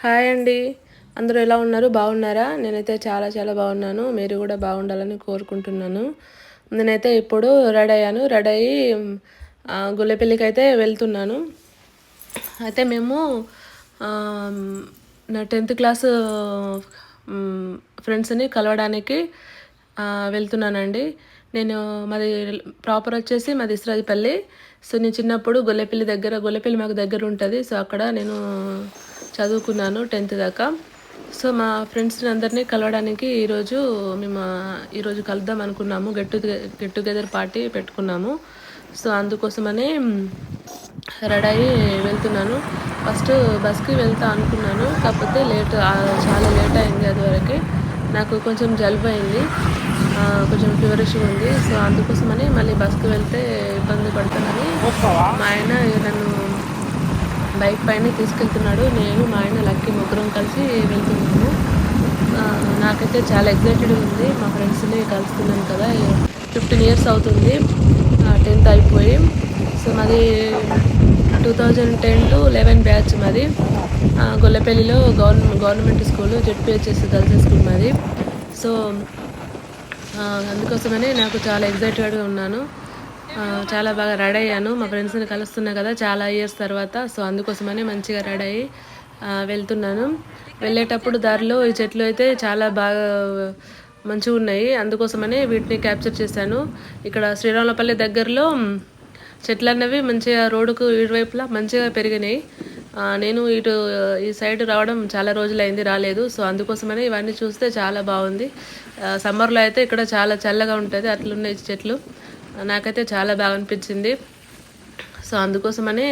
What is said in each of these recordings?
Hi అండి. అందరూ ఎలా ఉన్నారు? బాగున్నారా? నేనైతే చాలా చాలా బాగున్నాను. మీరు కూడా బాగుండాలని కోరుకుంటున్నాను. నేనైతే ఇప్పుడు రెడీ అయ్యాను. రెడీ అయ్యి గుళ్ళెపల్లికైతే వెళ్తున్నాను. అయితే మేము నా 10th క్లాస్ ఫ్రెండ్స్ని కలవడానికి వెళ్తున్నానండి. నేను మాది ప్రాపర్ వచ్చేసి మాది ఇస్రాజపల్లి. సో నేను చిన్నప్పుడు గొల్లెపల్లి మాకు దగ్గర ఉంటుంది. సో అక్కడ నేను చదువుకున్నాను 10th దాకా. సో మా ఫ్రెండ్స్ని అందరినీ కలవడానికి ఈరోజు కలుద్దాం అనుకున్నాము. గెట్ టుగెదర్ పార్టీ పెట్టుకున్నాము. సో అందుకోసమని రెడీ అయ్యి వెళ్తున్నాను. ఫస్ట్ బస్కి వెళ్తా అనుకున్నాను, కాకపోతే చాలా లేట్ అయింది. అది వరకు నాకు కొంచెం జలుబు అయింది, కొంచెం ఫీవరిష్గా ఉంది. సో అందుకోసమని మళ్ళీ బస్కి వెళ్తే ఇబ్బంది పడతానని మా ఆయన నన్ను బైక్ పైన తీసుకెళ్తున్నాడు. నేను మా ఆయన లక్కీ ముగ్గురం కలిసి వెళ్తున్నాము. నాకైతే చాలా ఎగ్జైటెడ్ ఉంది. మా ఫ్రెండ్స్ని కలుస్తున్నాను కదా. 15 years అవుతుంది 10th అయిపోయి. సో మాది 2010 to 11 బ్యాచ్ మాది. గొల్లపల్లిలో government school, ZPHS girls school మాది. సో అందుకోసమనే నాకు చాలా ఎగ్జైటెడ్గా ఉన్నాను. చాలా బాగా రెడీ అయ్యాను. మా ఫ్రెండ్స్ని కలుస్తున్నా కదా చాలా ఇయర్స్ తర్వాత. సో అందుకోసమని మంచిగా రెడీ అయ్యి వెళ్తున్నాను. వెళ్ళేటప్పుడు దారిలో ఈ చెట్లు అయితే చాలా బాగా మంచిగా ఉన్నాయి. అందుకోసమని వీటిని క్యాప్చర్ చేశాను. ఇక్కడ శ్రీరామపల్లి దగ్గరలో చెట్లు అన్నవి మంచిగా రోడ్డుకు ఇరువైపులా మంచిగా పెరిగినాయి. నేను ఈ సైడ్ రావడం చాలా రోజులైంది, రాలేదు. సో అందుకోసమని ఇవన్నీ చూస్తే చాలా బాగుంది. సమ్మర్లో అయితే ఇక్కడ చాలా చల్లగా ఉంటుంది. అట్లున్నాయి చెట్లు. నాకైతే చాలా బాగా అనిపించింది. సో అందుకోసమని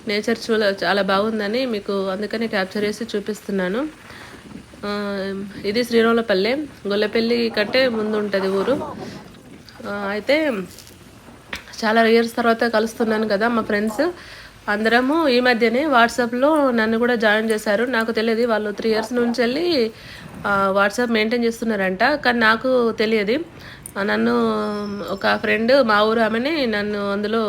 నేచర్ చాలా బాగుందని మీకు అందుకని క్యాప్చర్ చేసి చూపిస్తున్నాను. ఇది శ్రీరామపల్లి, గొల్లపల్లి కంటే ముందు ఉంటుంది ఊరు. అయితే చాలా ఇయర్స్ తర్వాత కలుస్తున్నాను కదా. మా ఫ్రెండ్స్ అందరము ఈ మధ్యనే వాట్సాప్లో నన్ను కూడా జాయిన్ చేశారు. నాకు తెలియదు, వాళ్ళు 3 years నుంచి వెళ్ళి వాట్సాప్ మెయింటైన్ చేస్తున్నారంట. కానీ నాకు తెలియదు. నన్ను ఒక ఫ్రెండ్, మా ఊరు ఆమెని నన్ను అందులో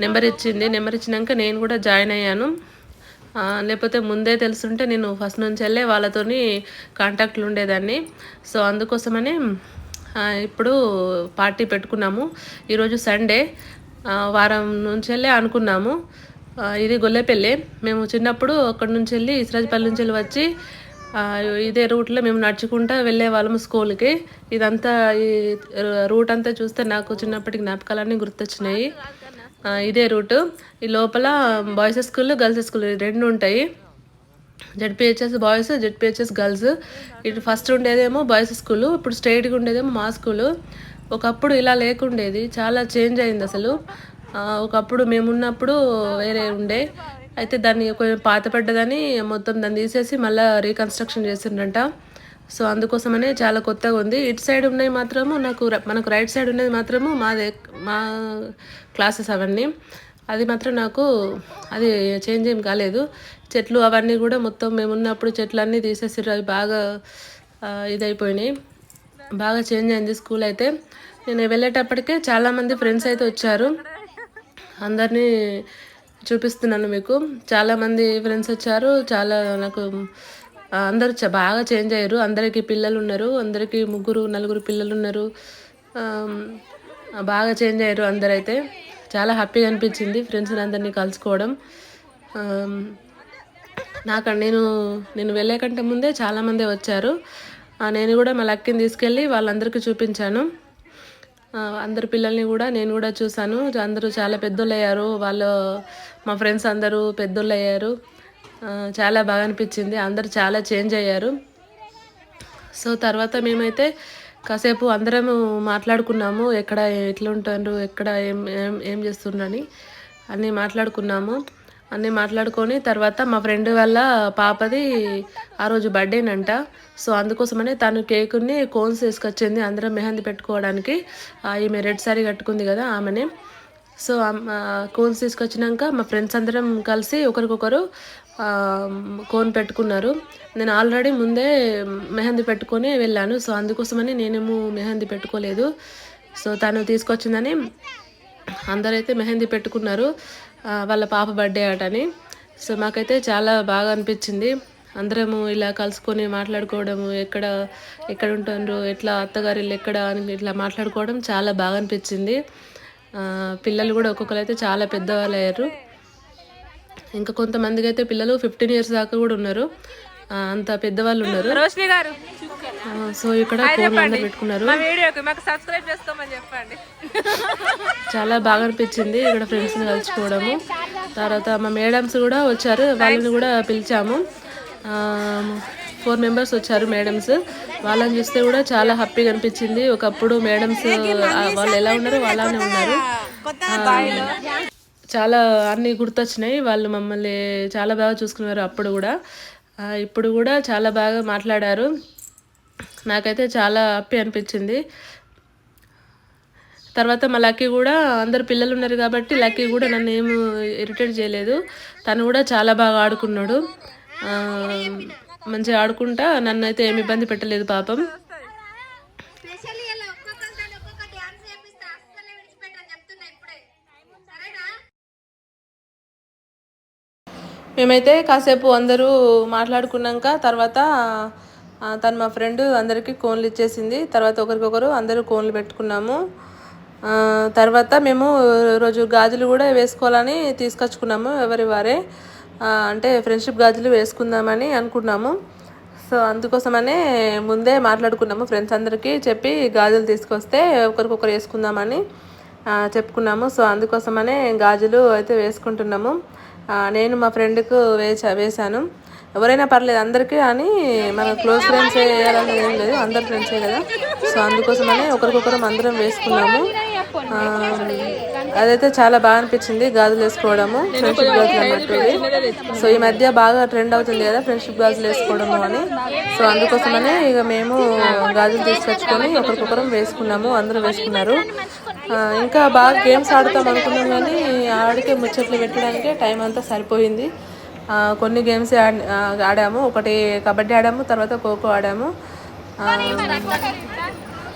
నెంబర్ ఇచ్చినాక నేను కూడా జాయిన్ అయ్యాను. లేకపోతే ముందే తెలుసుంటే నేను ఫస్ట్ నుంచి వెళ్ళే వాళ్ళతోని కాంటాక్ట్లు ఉండేదాన్ని. సో అందుకోసమని ఇప్పుడు పార్టీ పెట్టుకున్నాము. ఈరోజు సండే, వారం నుంచి వెళ్ళి అనుకున్నాము. ఇది గొల్లపల్లి. మేము చిన్నప్పుడు అక్కడి నుంచి వెళ్ళి ఇస్రాజపల్లి నుంచి వెళ్ళి వచ్చి ఇదే రూట్లో మేము నడుచుకుంటూ వెళ్ళే వాళ్ళము స్కూల్కి. ఇదంతా ఈ రూట్ అంతా చూస్తే నాకు చిన్నప్పటి జ్ఞాపకాలన్నీ గుర్తొచ్చినాయి. ఇదే రూటు. ఈ లోపల బాయ్స్ స్కూల్, గర్ల్స్ స్కూల్ రెండు ఉంటాయి. ZPHS boys, ZPHS girls. ఇటు ఫస్ట్ ఉండేదేమో బాయ్స్ స్కూలు, ఇప్పుడు స్ట్రైట్గా ఉండేదేమో మా స్కూలు. ఒకప్పుడు ఇలా లేకుండేది, చాలా చేంజ్ అయింది అసలు. ఒకప్పుడు మేమున్నప్పుడు వేరే ఉండే. అయితే దాన్ని కొంచెం పాతపడ్డదని మొత్తం దాన్ని తీసేసి మళ్ళీ రీకన్స్ట్రక్షన్ చేసిండ్రంట. సో అందుకోసమనే చాలా కొత్తగా ఉంది. ఇటు సైడ్ ఉన్నాయి మాత్రము మనకు రైట్ సైడ్ ఉన్నది మాత్రము మా క్లాసెస్ అవన్నీ. అది మాత్రం నాకు అది చేంజ్ ఏం కాలేదు. చెట్లు అవన్నీ కూడా మొత్తం మేమున్నప్పుడు చెట్లన్నీ తీసేసారు. అవి బాగా ఇదైపోయినాయి, బాగా చేంజ్ అయింది స్కూల్ అయితే. నేను వెళ్ళేటప్పటికే చాలామంది ఫ్రెండ్స్ అయితే వచ్చారు. అందరినీ చూపిస్తున్నాను మీకు. చాలామంది ఫ్రెండ్స్ వచ్చారు. చాలా నాకు అందరూ బాగా చేంజ్ అయ్యారు. అందరికీ పిల్లలు ఉన్నారు. అందరికీ 3-4 పిల్లలు ఉన్నారు. బాగా చేంజ్ అయ్యారు అందరైతే. చాలా హ్యాపీగా అనిపించింది ఫ్రెండ్స్ని అందరినీ కలుసుకోవడం. నేను వెళ్ళే కంటే ముందే చాలామంది వచ్చారు. నేను కూడా మా లక్కీని తీసుకెళ్ళి వాళ్ళందరికీ చూపించాను. అందరి పిల్లల్ని కూడా నేను కూడా చూశాను. అందరూ చాలా పెద్దోళ్ళు అయ్యారు. మా ఫ్రెండ్స్ అందరూ పెద్దోళ్ళు అయ్యారు. చాలా బాగా అనిపించింది. అందరూ చాలా చేంజ్ అయ్యారు. సో తర్వాత మేమైతే కాసేపు అందరము మాట్లాడుకున్నాము. ఎక్కడ ఎట్లా ఉంటారు, ఎక్కడ ఏం చేస్తుండ్రని అన్నీ మాట్లాడుకొని తర్వాత మా ఫ్రెండ్ వాళ్ళ పాపది ఆ రోజు బర్త్డేనంట. సో అందుకోసమనే తను కేకుని కోన్స్ తీసుకొచ్చింది అందరం మెహందీ పెట్టుకోవడానికి. ఈమె రెడ్ సారీ కట్టుకుంది కదా ఆమెనే. సో కోన్స్ తీసుకొచ్చినాక మా ఫ్రెండ్స్ అందరం కలిసి ఒకరికొకరు కోన్ పెట్టుకున్నారు. నేను ఆల్రెడీ ముందే మెహందీ పెట్టుకొని వెళ్ళాను. సో అందుకోసమని నేనేమో మెహందీ పెట్టుకోలేదు. సో తను తీసుకొచ్చిందని అందరైతే మెహందీ పెట్టుకున్నారు, వాళ్ళ పాప బర్త్డే అటని. సో మాకైతే చాలా బాగా అనిపించింది. అందరము ఇలా కలుసుకొని మాట్లాడుకోవడము, ఎక్కడ ఉంటుండ్రు, ఎట్లా అత్తగారి ఇల్లు ఎక్కడ అని ఇట్లా మాట్లాడుకోవడం చాలా బాగా అనిపించింది. పిల్లలు కూడా ఒక్కొక్కరు అయితే చాలా పెద్దవాళ్ళు అయ్యారు. ఇంకా కొంతమందికి అయితే పిల్లలు 15 years దాకా కూడా ఉన్నారు. అంత పెద్దవాళ్ళు ఉన్నారు. రోషిని గారు సో ఇక్కడ ఫోన్ అందరు పెట్టుకున్నారు. చాలా బాగా అనిపించింది ఇక్కడ ఫ్రెండ్స్ని కలుసుకోవడము. తర్వాత మా మేడమ్స్ కూడా వచ్చారు, వాళ్ళని కూడా పిలిచాము. 4 members వచ్చారు మేడమ్స్. వాళ్ళని చూస్తే కూడా చాలా హ్యాపీగా అనిపించింది. ఒకప్పుడు మేడమ్స్ వాళ్ళు ఎలా ఉన్నారో వాళ్ళనే ఉన్నారు. చాలా అన్నీ గుర్తొచ్చినాయి. వాళ్ళు మమ్మల్ని చాలా బాగా చూసుకున్నారు అప్పుడు కూడా, ఇప్పుడు కూడా చాలా బాగా మాట్లాడారు. నాకైతే చాలా హ్యాపీ అనిపించింది. తర్వాత మా లక్కీ కూడా, అందరు పిల్లలు ఉన్నారు కాబట్టి లక్కీ కూడా నన్ను ఏమి ఇరిటేట్ చేయలేదు. తను కూడా చాలా బాగా ఆడుకున్నాడు. మంచిగా ఆడుకుంటా నన్ను అయితే ఏమి ఇబ్బంది పెట్టలేదు పాపం. మేమైతే కాసేపు అందరూ మాట్లాడుకున్నాక తర్వాత తను మా ఫ్రెండ్ అందరికీ కోన్లు ఇచ్చేసింది. తర్వాత ఒకరికొకరు అందరూ కోన్లు పెట్టుకున్నాము. తర్వాత మేము రోజు గాజులు కూడా వేసుకోవాలని తీసుకొచ్చుకున్నాము ఎవరి వారే. అంటే ఫ్రెండ్షిప్ గాజులు వేసుకుందామని అనుకున్నాము. సో అందుకోసమనే ముందే మాట్లాడుకున్నాము, ఫ్రెండ్స్ అందరికీ చెప్పి గాజులు తీసుకొస్తే ఒకరికొకరు వేసుకుందామని చెప్పుకున్నాము. సో అందుకోసమనే గాజులు అయితే వేసుకుంటున్నాము. నేను మా ఫ్రెండ్కు వేశాను. ఎవరైనా పర్లేదు అందరికీ అని, మన క్లోజ్ ఫ్రెండ్సే వేయాలన్నది ఏం లేదు, అందరు ఫ్రెండ్సే కదా. సో అందుకోసమనే ఒకరికొకరం అందరం వేసుకున్నాము. అదైతే చాలా బాగా అనిపించింది గాజులు వేసుకోవడము, ఫ్రెండ్షిప్ గాజులు అన్నట్టు. సో ఈ మధ్య బాగా ట్రెండ్ అవుతుంది కదా ఫ్రెండ్షిప్ గాజులు వేసుకోవడము అని. సో అందుకోసమనే ఇక మేము గాజులు తీసుకొచ్చుకొని ఒకరికొకరం వేసుకున్నాము, అందరూ వేసుకున్నారు. ఇంకా బాగా గేమ్స్ ఆడుతాం అనుకున్నాం కానీ ఆడికే ముచ్చట్లు పెట్టడానికే టైం అంతా సరిపోయింది. కొన్ని గేమ్స్ ఆడాము. ఒకటి కబడ్డీ ఆడాము, తర్వాత ఖోఖో ఆడాము.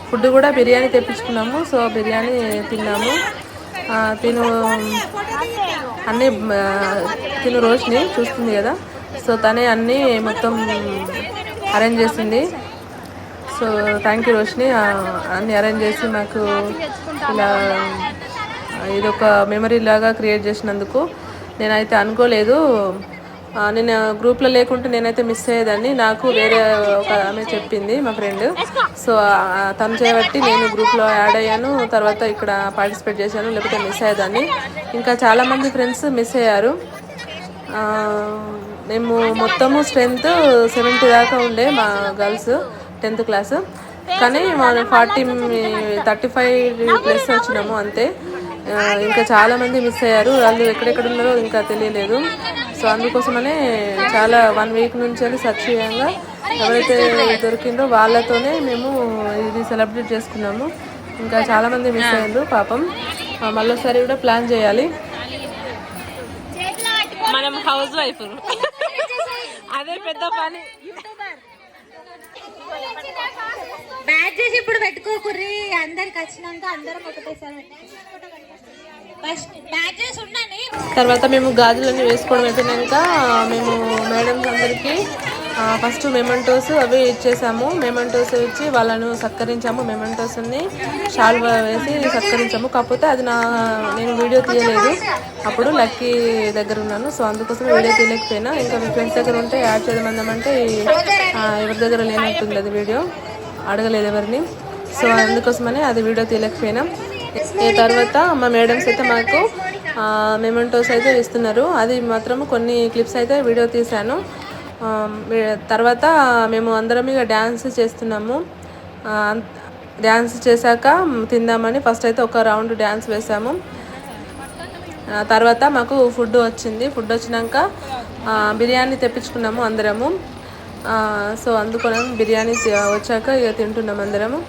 ఫుడ్ కూడా బిర్యానీ తెప్పించుకున్నాము. సో బిర్యానీ తిన్నాము. తిను రోషిని చూస్తుంది కదా, సో తనే అన్నీ మొత్తం అరేంజ్ చేసింది. సో థ్యాంక్ యూ రోషిని, అన్నీ అరేంజ్ చేసి మాకు ఇలా ఇదొక మెమరీ లాగా క్రియేట్ చేసినందుకు. నేనైతే అనుకోలేదు, నేను గ్రూప్లో లేకుంటే నేనైతే మిస్ అయ్యేదాన్ని. నాకు వేరే ఒక ఆమె చెప్పింది, మా ఫ్రెండ్. సో తను చేయబట్టి నేను గ్రూప్లో యాడ్ అయ్యాను, తర్వాత ఇక్కడ పార్టిసిపేట్ చేశాను, లేకపోతే మిస్ అయ్యేదాన్ని. ఇంకా చాలామంది ఫ్రెండ్స్ మిస్ అయ్యారు. మేము మొత్తము స్ట్రెంత్ 70 దాకా ఉండే మా గర్ల్స్ 10th class, కానీ మనం 35+ వచ్చినాము అంతే. ఇంకా చాలామంది మిస్ అయ్యారు, వాళ్ళు ఎక్కడెక్కడ ఉన్నారో ఇంకా తెలియలేదు. సో అందుకోసమనే చాలా 1 week నుంచి సెర్చ్ చేయంగా ఎవరైతే దొరికిందో వాళ్ళతోనే మేము ఇది సెలబ్రేట్ చేసుకున్నాము. ఇంకా చాలామంది మిస్ అయ్యారు పాపం. మళ్ళీసారి కూడా ప్లాన్ చేయాలి. మనం హౌస్ వైఫ్, అదే పెద్ద పని. బ్యాచ్ చేసి ఇప్పుడు పెట్టుకోకుర్రి, అందరికి వచ్చినాక అందరం ఒకటేసారి తర్వాత మేము గాజులన్నీ వేసుకోవడం అయిపోయినాక మేము మేడమ్స్ అందరికీ ఫస్ట్ మెమెంటోస్ అవి ఇచ్చేసాము. మెమెంటోస్ ఇచ్చి వాళ్ళను సత్కరించాము. మెమెంటోస్ని షాల్వా వేసి సత్కరించాము. కాకపోతే అది నేను వీడియో తీయలేదు, అప్పుడు లక్కీ దగ్గర ఉన్నాను. సో అందుకోసం వీడియో తీయలేకపోయినా. ఇంకా మీ ఫ్రెండ్స్ దగ్గర ఉంటే యాడ్ చేయమందామంటే ఎవరి దగ్గర లేనట్టుంది అది, వీడియో అడగలేదు ఎవరిని. సో అందుకోసమని అది వీడియో తీయలేకపోయినా. తర్వాత మా మేడమ్స్ అయితే మాకు మెమెంటోస్ అయితే ఇస్తున్నారు. అది మాత్రం కొన్ని క్లిప్స్ అయితే వీడియో తీశాను. తర్వాత మేము అందరం ఇక డ్యాన్స్ చేస్తున్నాము. డ్యాన్స్ చేశాక తిందామని ఫస్ట్ అయితే ఒక రౌండ్ డ్యాన్స్ వేసాము. తర్వాత మాకు ఫుడ్ వచ్చింది. ఫుడ్ వచ్చినాక బిర్యానీ తెప్పించుకున్నాము అందరము. సో అందుకని బిర్యానీ వచ్చాక ఇక తింటున్నాము అందరము.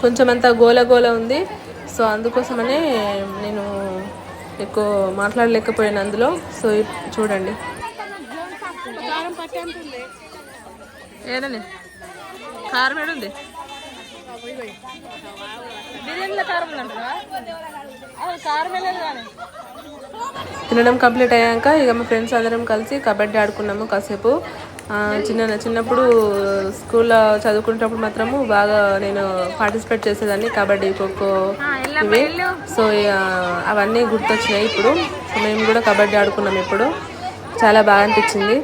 కొంచెం అంతా గోల ఉంది. సో అందుకోసమనే నేను ఎక్కువ మాట్లాడలేకపోయాను అందులో. సో చూడండి, కారం ఏడుంది. బిర్యానీలో కారం ఉందంటారా? అది కారం వెళ్ళదు కానీ. తినడం కంప్లీట్ అయ్యాక ఇక మా ఫ్రెండ్స్ అందరం కలిసి కబడ్డీ ఆడుకున్నాము కాసేపు. చిన్నప్పుడు స్కూల్లో చదువుకునేటప్పుడు మాత్రము బాగా నేను పార్టిసిపేట్ చేసేదాన్ని కబడ్డీ, ఖోఖో ఇవి. సో అవన్నీ గుర్తొచ్చినాయి ఇప్పుడు. సో మేము కూడా కబడ్డీ ఆడుకున్నాం ఇప్పుడు. చాలా బాగా అనిపించింది.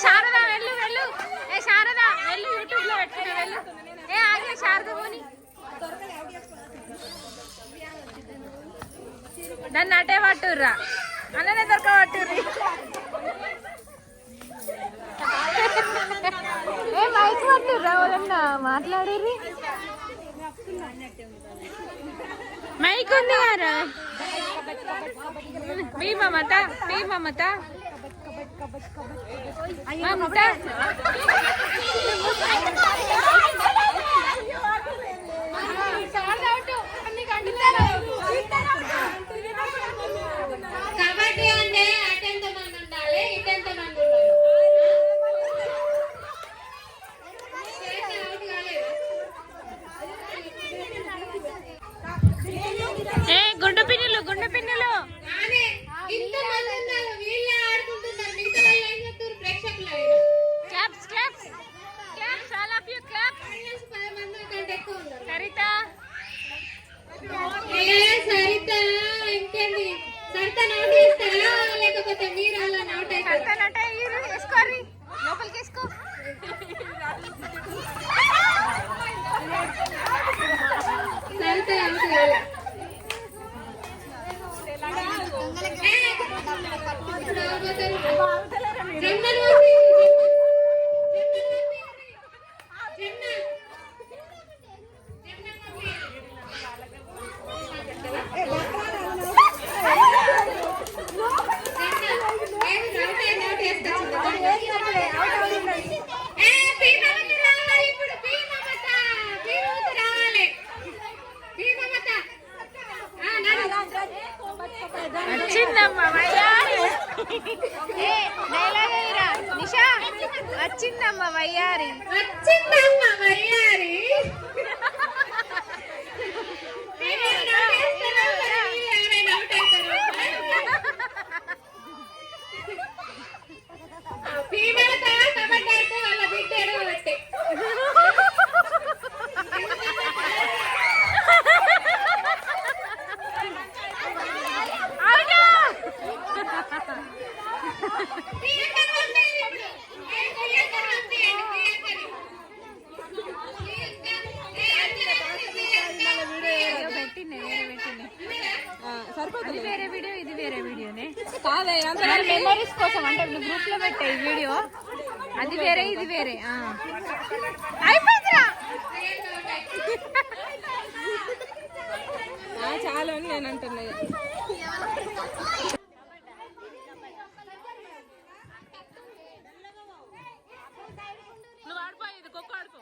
శారదా వెళ్ళు వెళ్ళు. ఏ శారదా వెళ్ళు, యూట్యూబ్ లో పెట్టుకున్నా వెళ్ళు. ఏ ఆగే శారద పోని. నన్ను అటే పట్టుర్రా, అన్ననే దొరక పట్టుర్రి. ఏ మైక్ పట్టుర్రా, వాళ్ళన్నా మాట్లాడుర్రి. మైక్ ఉంది కదా. మీ మమత, మీ మమత మమత. కబడ్డీ అంటే అటెంత మంది ఉండాలి, ఇటెంత మంది ఉండాలి. ఏ గుండు పిన్నులు, గుండు పిన్నులు. ఇంతమంది ఉన్నారు, వీళ్ళే ఆడుకుంటున్నారు. మిగతా వాళ్ళు ఏం చెప్తారు ప్రేక్షకులు? Claps claps claps, all of you claps. 10 మంది కంటే ఎక్కువ ఉన్నారు. సరిత, సరిత ఇంకేంది? సరిత నోట్ వేస్తారా లేకపోతే మీరు అలా నోట్ వేసుకోరి? లోపలికి వేసుకో. సరిత వచ్చిందమ్మ వయ్యారి. నిషా వచ్చిందమ్మ వయ్యారి, వచ్చిందమ్మ వయ్యారి. వాళ్ళ బిడ్డ ఎడబట్టే వేరే వీడియో, ఇది వేరే వీడియోనే కాదే. మెమరీస్ కోసం అంటే గ్రూప్ లో పెట్టే ఈ వీడియో, అది వేరే ఇది వేరే. అయిపోయిందిరా చాలా అని నేను అంటున్నా. నువ్వు ఆడిపో, ఇది ఖోఖో ఆడుకో.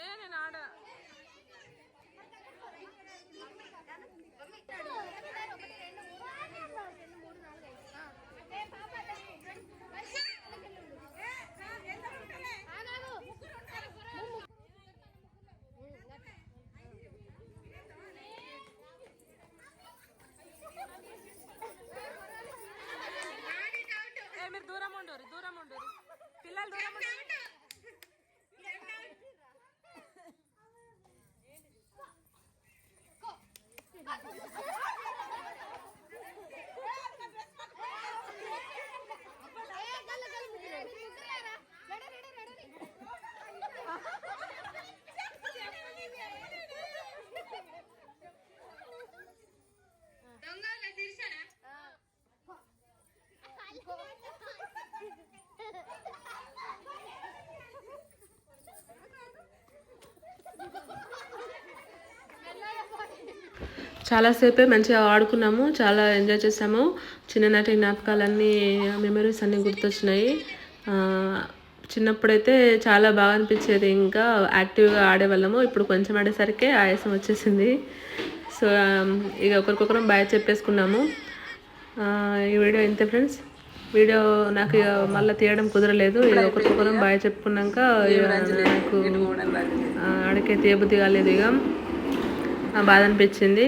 ఏ నేను ఆడ మీరు దూరం ఉండరు, దూరం ఉండరు పిల్లలు, దూరం ఉండరు. చాలాసేపే మంచిగా ఆడుకున్నాము, చాలా ఎంజాయ్ చేసాము. చిన్ననాటి జ్ఞాపకాలన్నీ మెమరీస్ అన్నీ గుర్తొచ్చినాయి. చిన్నప్పుడైతే చాలా బాగా అనిపించేది, ఇంకా యాక్టివ్గా ఆడేవాళ్ళము. ఇప్పుడు కొంచెం ఆడేసరికి ఆయాసం వచ్చేసింది. సో ఇక ఒకరికొకరం బాయ్ చెప్పేసుకున్నాము. ఈ వీడియో ఇంతే ఫ్రెండ్స్. వీడియో నాకు ఇక మళ్ళీ తీయడం కుదరలేదు. ఇక ఒకరికొకరం బాయ్ చెప్పుకున్నాక నాకు ఆడికే తీయబుద్ధి కాలేదు, ఇక బాధ అనిపించింది.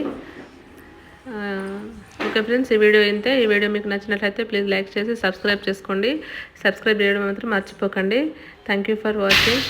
ఓకే ఫ్రెండ్స్, ఈ వీడియో ఇంతే. ఈ వీడియో మీకు నచ్చినట్లయితే ప్లీజ్ లైక్ చేసి సబ్స్క్రైబ్ చేసుకోండి. సబ్స్క్రైబ్ చేయడం మాత్రం మర్చిపోకండి. Thank you for watching.